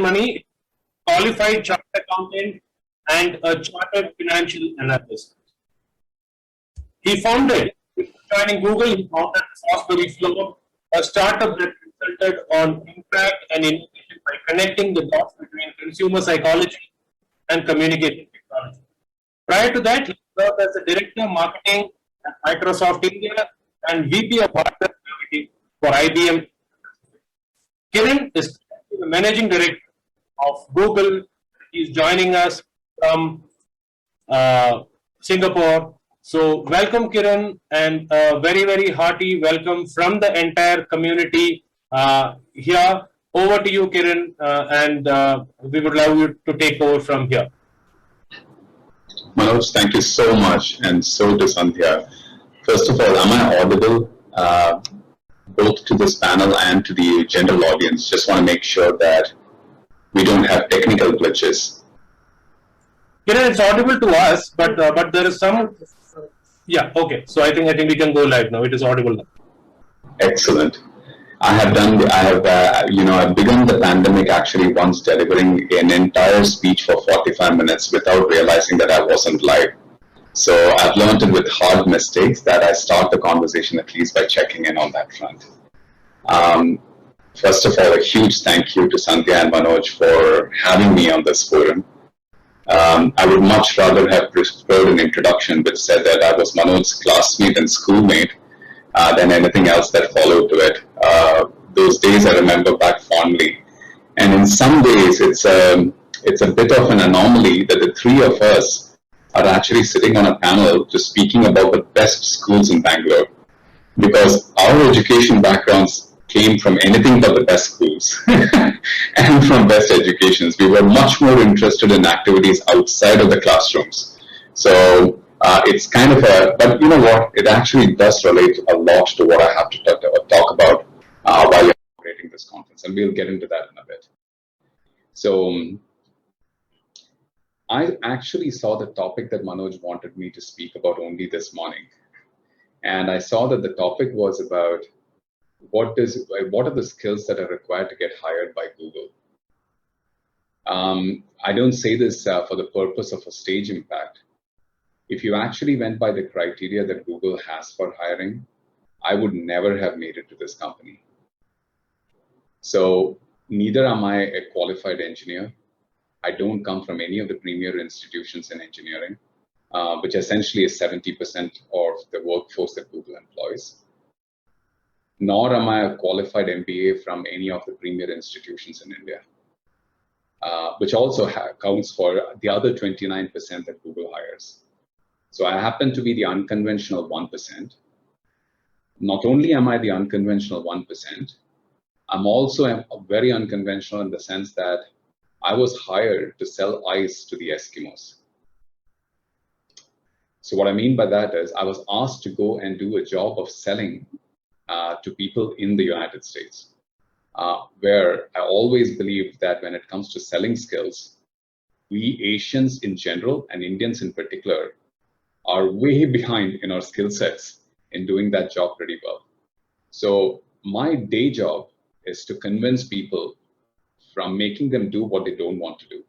money, qualified chartered accountant, and a chartered financial analyst. He founded, before joining Google, he founded Fosbury Flow, a startup that resulted on impact and innovation by connecting the dots between consumer psychology and communication technology. Prior to that, he served as the Director of Marketing at Microsoft India and VP of Partner Marketing for IBM. Kiran is the Managing Director of Google. He is joining us from Singapore. So welcome, Kiran, and a very, very hearty welcome from the entire community here. Over to you, Kiran, and we would love you to take over from here. Manoj, thank you so much, and so to Sandhya. First of all, am I audible both to this panel and to the general audience? Just want to make sure that we don't have technical glitches. Kiran, it's audible to us, but there is some. Yeah, okay. So I think we can go live now. It is audible now. Excellent. I've begun the pandemic actually once delivering an entire speech for 45 minutes without realizing that I wasn't live. So I've learned it with hard mistakes that I start the conversation at least by checking in on that front. First of all, a huge thank you to Sandhya and Manoj for having me on this forum. I would much rather have preferred an introduction which said that I was Manoj's classmate and schoolmate than anything else that followed to it. Those days I remember back fondly. And in some ways, it's a bit of an anomaly that the three of us are actually sitting on a panel just speaking about the best schools in Bangalore. Because our education backgrounds came from anything but the best schools and from best educations. We were much more interested in activities outside of the classrooms. So it's kind of but you know what, it actually does relate a lot to what I have to talk about while you're operating this conference, and we'll get into that in a bit. So I actually saw the topic that Manoj wanted me to speak about only this morning. And I saw that the topic was about what are the skills that are required to get hired by Google. I don't say this for the purpose of a stage impact. If you actually went by the criteria that Google has for hiring, I would never have made it to this company. So neither am I a qualified engineer. I don't come from any of the premier institutions in engineering, which essentially is 70% of the workforce that Google employs. Nor am I a qualified MBA from any of the premier institutions in India, which also counts for the other 29% that Google hires. So I happen to be the unconventional 1%. Not only am I the unconventional 1%, I'm also very unconventional in the sense that I was hired to sell ice to the Eskimos. So what I mean by that is I was asked to go and do a job of selling to people in the United States, where I always believed that when it comes to selling skills, we Asians in general and Indians in particular are way behind in our skill sets in doing that job pretty well. So my day job is to convince people from making them do what they don't want to do.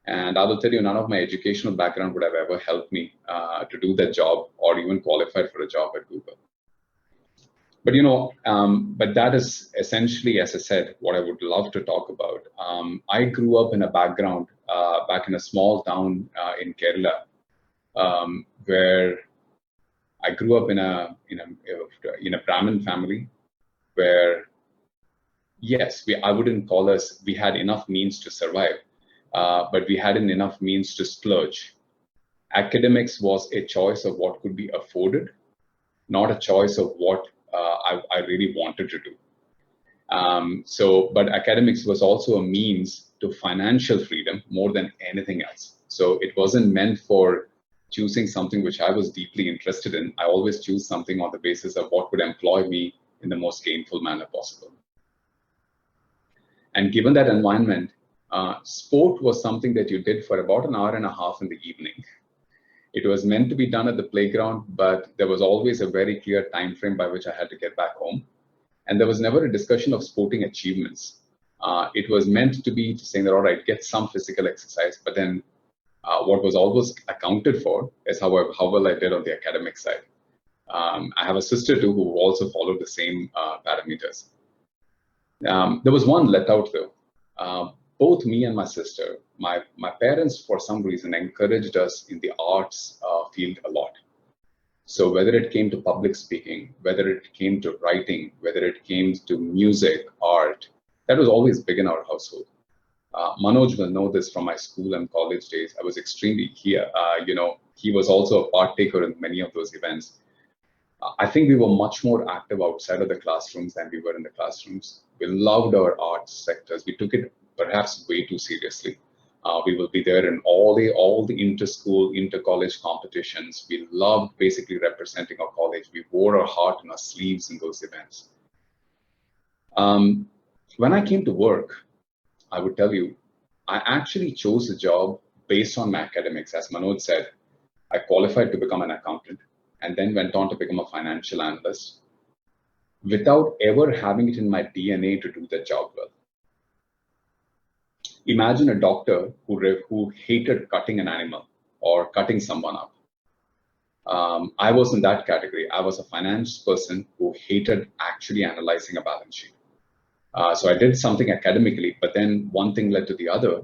And I will tell you, none of my educational background would have ever helped me to do that job or even qualified for a job at Google. But but that is essentially, as I said, what I would love to talk about. I grew up in a background back in a small town in Kerala, where I grew up in a Brahmin family, where yes, I wouldn't call us, we had enough means to survive, but we hadn't enough means to splurge. Academics was a choice of what could be afforded, not a choice of what I really wanted to do. But academics was also a means to financial freedom more than anything else. So it wasn't meant for choosing something which I was deeply interested in. I always choose something on the basis of what would employ me in the most gainful manner possible. And given that environment, sport was something that you did for about an hour and a half in the evening. It was meant to be done at the playground, but there was always a very clear time frame by which I had to get back home. And there was never a discussion of sporting achievements. It was meant to be saying that, all right, get some physical exercise, but then what was always accounted for is how well I did on the academic side. I have a sister too who also followed the same parameters. There was one let out though. Both me and my sister, my parents for some reason encouraged us in the arts field a lot. So whether it came to public speaking, whether it came to writing, whether it came to music, art, that was always big in our household. Manoj will know this from my school and college days. I was extremely here. He was also a partaker in many of those events. I think we were much more active outside of the classrooms than we were in the classrooms. We loved our arts sectors. We took it perhaps way too seriously. We will be there in all the inter-school, inter-college competitions. We loved basically representing our college. We wore our heart on our sleeves in those events. When I came to work, I would tell you, I actually chose a job based on my academics. As Manoj said, I qualified to become an accountant and then went on to become a financial analyst without ever having it in my DNA to do the job well. Imagine a doctor who hated cutting an animal or cutting someone up. I was in that category. I was a finance person who hated actually analyzing a balance sheet. So I did something academically, but then one thing led to the other,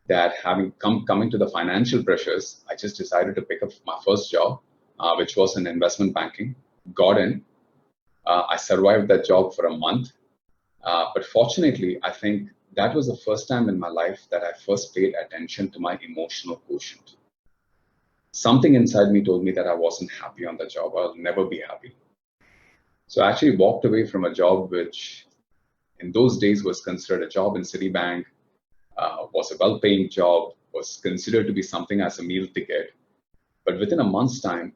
that coming to the financial pressures, I just decided to pick up my first job, which was in investment banking. Got in. I survived that job for a month. But fortunately, I think that was the first time in my life that I first paid attention to my emotional quotient. Something inside me told me that I wasn't happy on the job. I'll never be happy. So I actually walked away from a job which in those days was considered a job in Citibank, was a well-paying job, was considered to be something as a meal ticket. But within a month's time,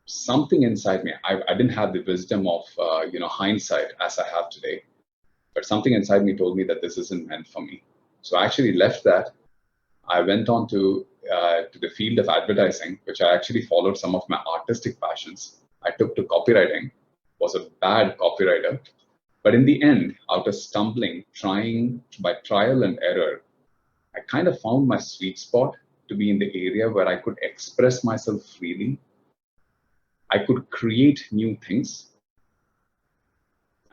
something inside me, I didn't have the wisdom of hindsight as I have today, but something inside me told me that this isn't meant for me. So I actually left that. I went on to the field of advertising, which I actually followed some of my artistic passions. I took to copywriting, was a bad copywriter. But in the end, out of stumbling, trying by trial and error, I kind of found my sweet spot to be in the area where I could express myself freely. I could create new things.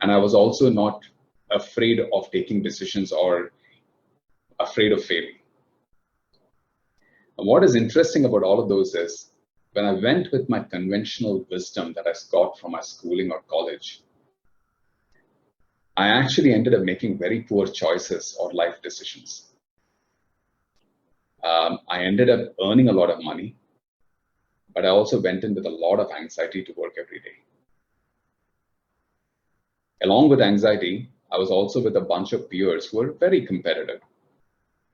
And I was also not afraid of taking decisions or afraid of failing. And what is interesting about all of those is when I went with my conventional wisdom that I got from my schooling or college, I actually ended up making very poor choices or life decisions. I ended up earning a lot of money, but I also went in with a lot of anxiety to work every day. Along with anxiety, I was also with a bunch of peers who were very competitive.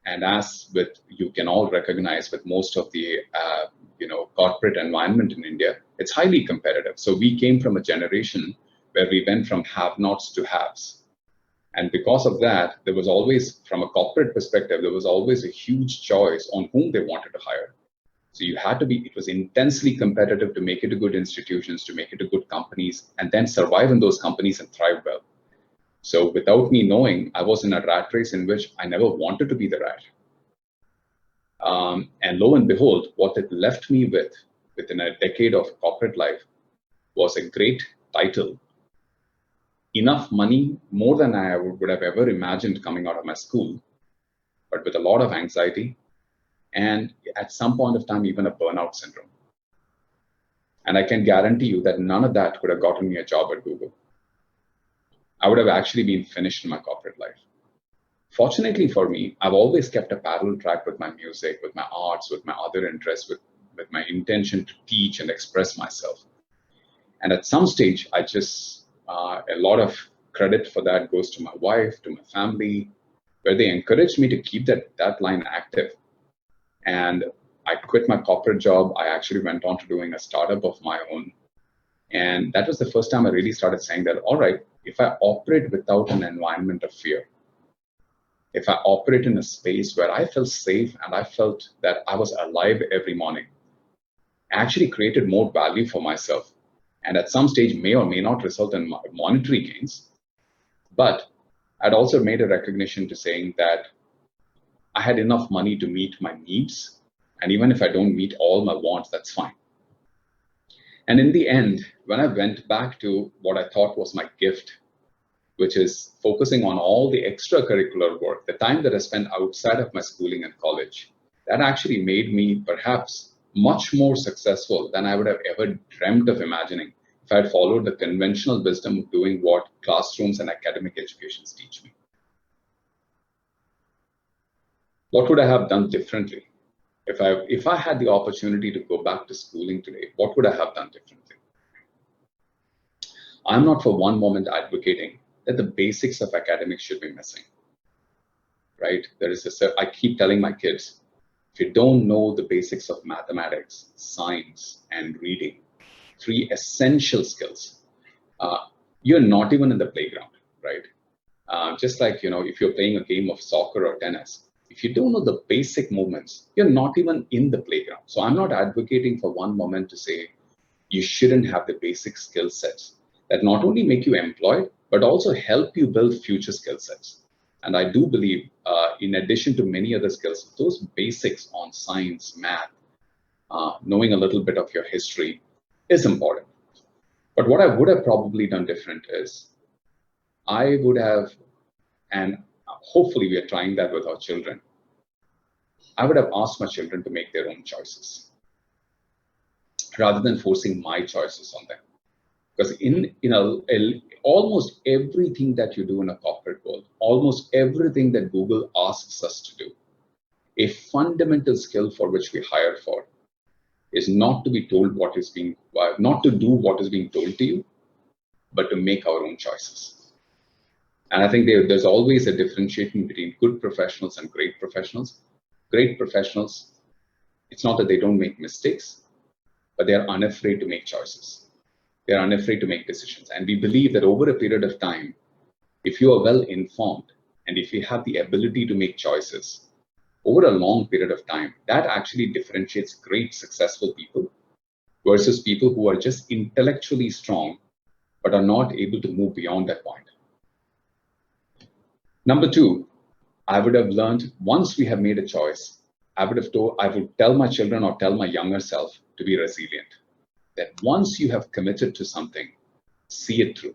And as with you can all recognize with most of the corporate environment in India, it's highly competitive. So we came from a generation where we went from have-nots to haves. And because of that, there was always, from a corporate perspective, there was always a huge choice on whom they wanted to hire. So you had to be, it was intensely competitive to make it to good institutions, to make it to good companies, and then survive in those companies and thrive well. So without me knowing, I was in a rat race in which I never wanted to be the rat. And lo and behold, what it left me with, within a decade of corporate life, was a great title, enough money, more than I would have ever imagined coming out of my school, but with a lot of anxiety, and at some point of time, even a burnout syndrome. And I can guarantee you that none of that could have gotten me a job at Google. I would have actually been finished in my corporate life. Fortunately for me, I've always kept a parallel track with my music, with my arts, with my other interests, with my intention to teach and express myself. And at some stage, I just, a lot of credit for that goes to my wife, to my family, where they encouraged me to keep that line active. And I quit my corporate job. I actually went on to doing a startup of my own. And that was the first time I really started saying that, all right, if I operate without an environment of fear, if I operate in a space where I felt safe and I felt that I was alive every morning, I actually created more value for myself. And at some stage may or may not result in monetary gains, but I'd also made a recognition to saying that I had enough money to meet my needs. And even if I don't meet all my wants, that's fine. And in the end, when I went back to what I thought was my gift, which is focusing on all the extracurricular work, the time that I spent outside of my schooling and college, that actually made me perhaps much more successful than I would have ever dreamt of imagining if I had followed the conventional wisdom of doing what classrooms and academic educations teach me. What would I have done differently? If I had the opportunity to go back to schooling today, what would I have done differently? I'm not for one moment advocating that the basics of academics should be missing, right? I keep telling my kids, if you don't know the basics of mathematics, science, and reading, three essential skills, you're not even in the playground, right? Just like, if you're playing a game of soccer or tennis, if you don't know the basic movements, you're not even in the playground. So I'm not advocating for one moment to say you shouldn't have the basic skill sets that not only make you employed, but also help you build future skill sets. And I do believe, in addition to many other skills, those basics on science, math, knowing a little bit of your history is important. But what I would have probably done different is I would have, and hopefully we are trying that with our children, I would have asked my children to make their own choices rather than forcing my choices on them. Because in almost everything that you do in a corporate world, almost everything that Google asks us to do, a fundamental skill for which we hire for is not to be told not to do what is being told to you, but to make our own choices. And I think there's always a differentiation between good professionals and great professionals. Great professionals, it's not that they don't make mistakes, but they are unafraid to make choices. They are unafraid to make decisions. And we believe that over a period of time, if you are well informed and if you have the ability to make choices over a long period of time, that actually differentiates great successful people versus people who are just intellectually strong, but are not able to move beyond that point. Number two, I would have learned once we have made a choice, I would tell my children or tell my younger self to be resilient. That once you have committed to something, see it through.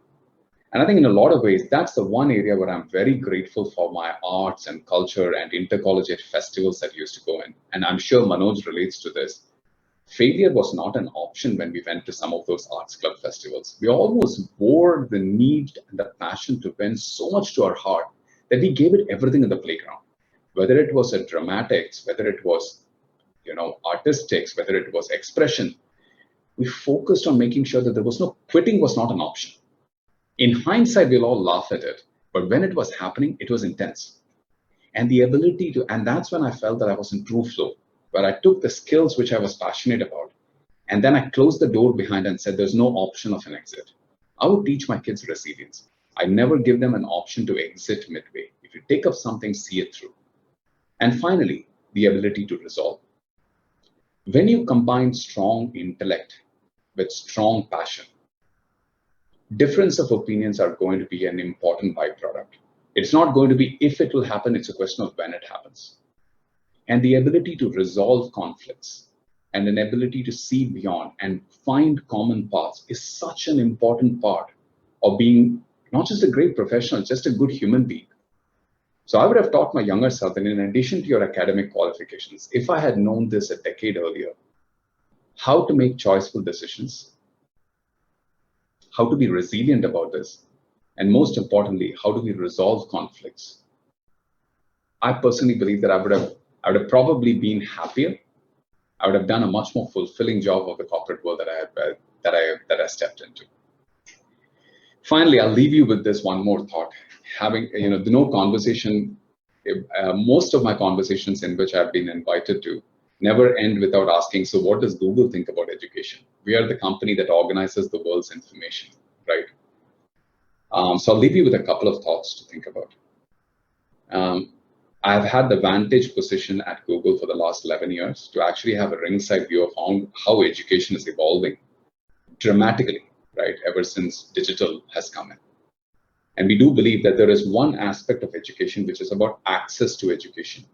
And I think in a lot of ways, that's the one area where I'm very grateful for my arts and culture and intercollegiate festivals that used to go in. And I'm sure Manoj relates to this. Failure was not an option when we went to some of those arts club festivals. We almost bore the need and the passion to win so much to our heart that we gave it everything in the playground. Whether it was a dramatics, whether it was, artistics, whether it was expression, we focused on making sure that quitting was not an option. In hindsight, we'll all laugh at it, but when it was happening, it was intense. And the ability and that's when I felt that I was in true flow, where I took the skills which I was passionate about, and then I closed the door behind and said, there's no option of an exit. I would teach my kids resilience. I never give them an option to exit midway. If you take up something, see it through. And finally, the ability to resolve. When you combine strong intellect with strong passion, difference of opinions are going to be an important byproduct. It's not going to be if it will happen, it's a question of when it happens. And the ability to resolve conflicts and an ability to see beyond and find common paths is such an important part of being not just a great professional, just a good human being. So I would have taught my younger self that in addition to your academic qualifications, if I had known this a decade earlier, how to make choiceful decisions, how to be resilient about this, and most importantly, how do we resolve conflicts? I personally believe that I would have probably been happier. I would have done a much more fulfilling job of the corporate world that I stepped into. Finally, I'll leave you with this one more thought. Most of my conversations in which I've been invited to never end without asking, so what does Google think about education? We are the company that organizes the world's information, right? So I'll leave you with a couple of thoughts to think about. I've had the vantage position at Google for the last 11 years to actually have a ringside view of how education is evolving dramatically, right, ever since digital has come in. And we do believe that there is one aspect of education which is about access to education,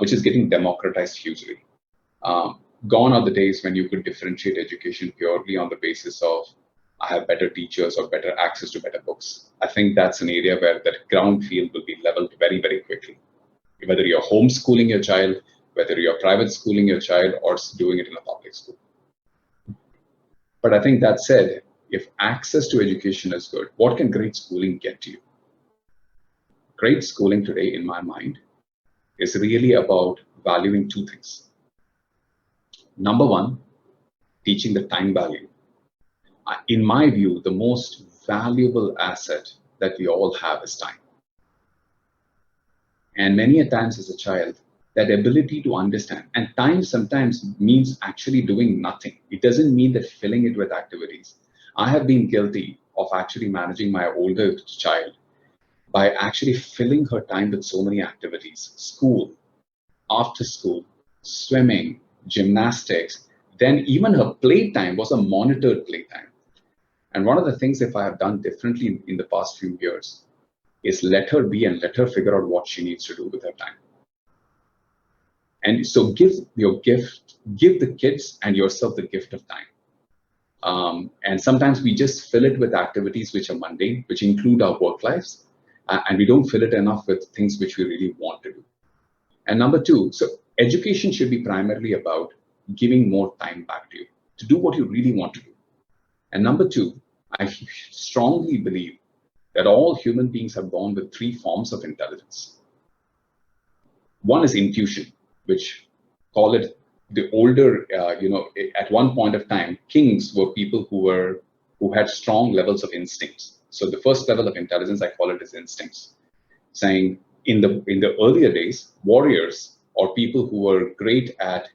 which is getting democratized hugely. Gone are the days when you could differentiate education purely on the basis of I have better teachers or better access to better books. I think that's an area where that ground field will be leveled very, very quickly. Whether you're homeschooling your child, whether you're private schooling your child, or doing it in a public school. But I think that said, if access to education is good, what can great schooling get you? Great schooling today, in my mind, is really about valuing two things. Number one, teaching the time value. In my view, the most valuable asset that we all have is time. And many a times as a child, that ability to understand, and time sometimes means actually doing nothing. It doesn't mean that filling it with activities. I have been guilty of actually managing my older child by actually filling her time with so many activities: school, after school, swimming, gymnastics. Then even her playtime was a monitored playtime. And one of the things, if I have done differently in the past few years, is let her be and let her figure out what she needs to do with her time. And so give your gift, give the kids and yourself the gift of time. And sometimes we just fill it with activities which are mundane, which include our work lives, and we don't fill it enough with things which we really want to do. And number two, so education should be primarily about giving more time back to you to do what you really want to do. And number two, I strongly believe that all human beings are born with three forms of intelligence. One is intuition, which call it the older, at one point of time, kings were people who had strong levels of instincts. So the first level of intelligence, I call it as instincts, saying in the earlier days, warriors or people who were great at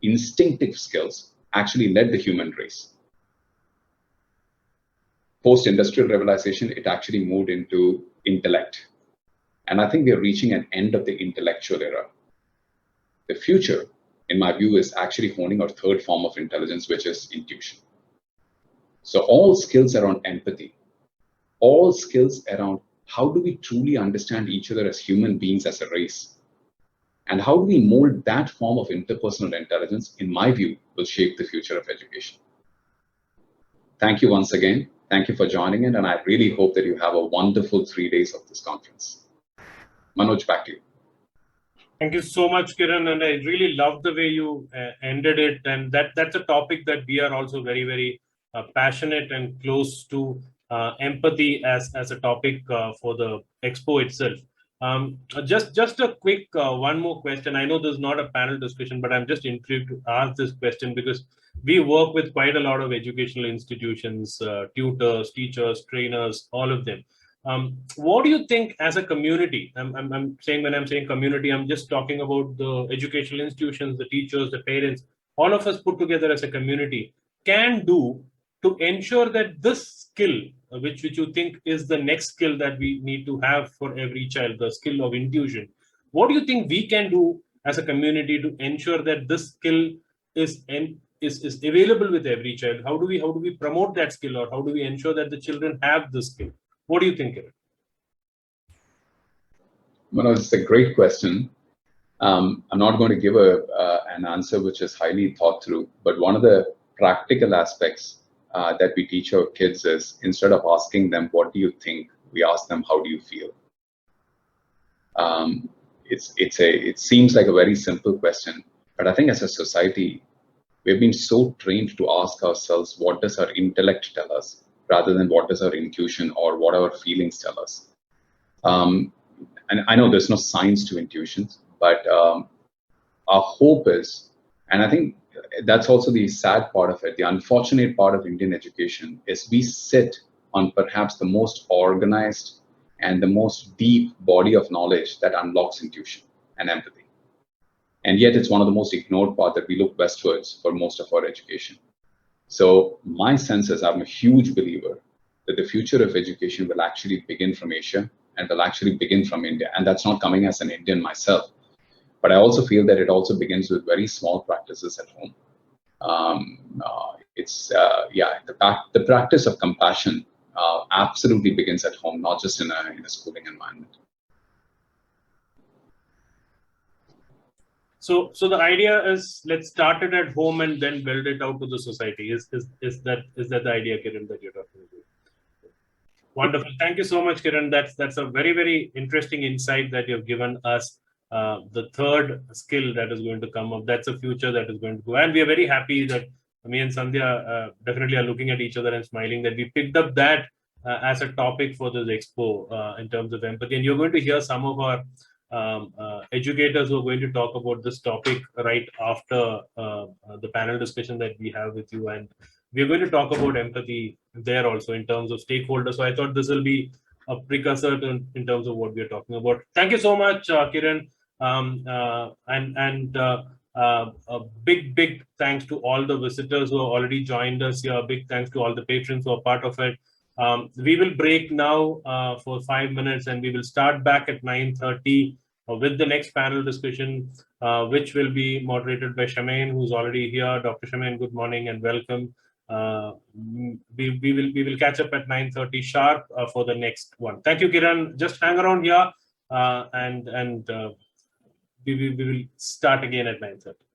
instinctive skills actually led the human race. Post-industrial revolution, it actually moved into intellect. And I think we are reaching an end of the intellectual era. The future, in my view, is actually honing our third form of intelligence, which is intuition. So all skills around empathy, all skills around how do we truly understand each other as human beings, as a race, and how do we mold that form of interpersonal intelligence, in my view, will shape the future of education. Thank you once again. Thank you for joining in, and I really hope that you have a wonderful 3 days of this conference. Manoj, back to you. Thank you so much, Kiran, and I really love the way you ended it. And that's a topic that we are also very, very passionate and close to, empathy as a topic for the expo itself. Just a quick one more question. I know this is not a panel discussion, but I'm just intrigued to ask this question because we work with quite a lot of educational institutions, tutors, teachers, trainers, all of them. What do you think as a community? I'm saying, when I'm saying community, I'm just talking about the educational institutions, the teachers, the parents, all of us put together as a community can do to ensure that this skill, which you think is the next skill that we need to have for every child, the skill of intuition. What do you think we can do as a community to ensure that this skill is available with every child? How do we promote that skill, or how do we ensure that the children have this skill? What do you think, Kiran? Well, it's a great question. I'm not going to give an answer which is highly thought through, but one of the practical aspects that we teach our kids is, instead of asking them, what do you think, we ask them, how do you feel? It seems like a very simple question, but I think as a society, we've been so trained to ask ourselves, what does our intellect tell us, rather than what does our intuition or what our feelings tell us. And I know there's no science to intuitions, but our hope is, and I think that's also the sad part of it, the unfortunate part of Indian education, is we sit on perhaps the most organized and the most deep body of knowledge that unlocks intuition and empathy. And yet it's one of the most ignored parts that we look westwards for most of our education. So my sense is, I'm a huge believer that the future of education will actually begin from Asia and will actually begin from India. And that's not coming as an Indian myself, but I also feel that it also begins with very small practices at home. The practice of compassion absolutely begins at home, not just in a schooling environment. So the idea is, let's start it at home and then build it out to the society. Is that the idea, Kiran, that you're talking about? Wonderful. Thank you so much, Kiran. That's a very, very interesting insight that you've given us. The third skill that is going to come up, that's a future that is going to go. And we are very happy that me and Sandhya definitely are looking at each other and smiling that we picked up that as a topic for this expo in terms of empathy. And you're going to hear some of our educators who are going to talk about this topic right after the panel discussion that we have with you. And we're going to talk about empathy there also in terms of stakeholders. So I thought this will be a precursor in terms of what we're talking about. Thank you so much, Kiran. A big thanks to all the visitors who have already joined us here. Big thanks to all the patrons who are part of it. We will break now for 5 minutes, and we will start back at 9:30 with the next panel discussion, which will be moderated by Shamain, who's already here. Dr. Shamain, good morning and welcome. We will catch up at 9:30 sharp for the next one. Thank you, Kiran. Just hang around here, and we will start again at 9:30.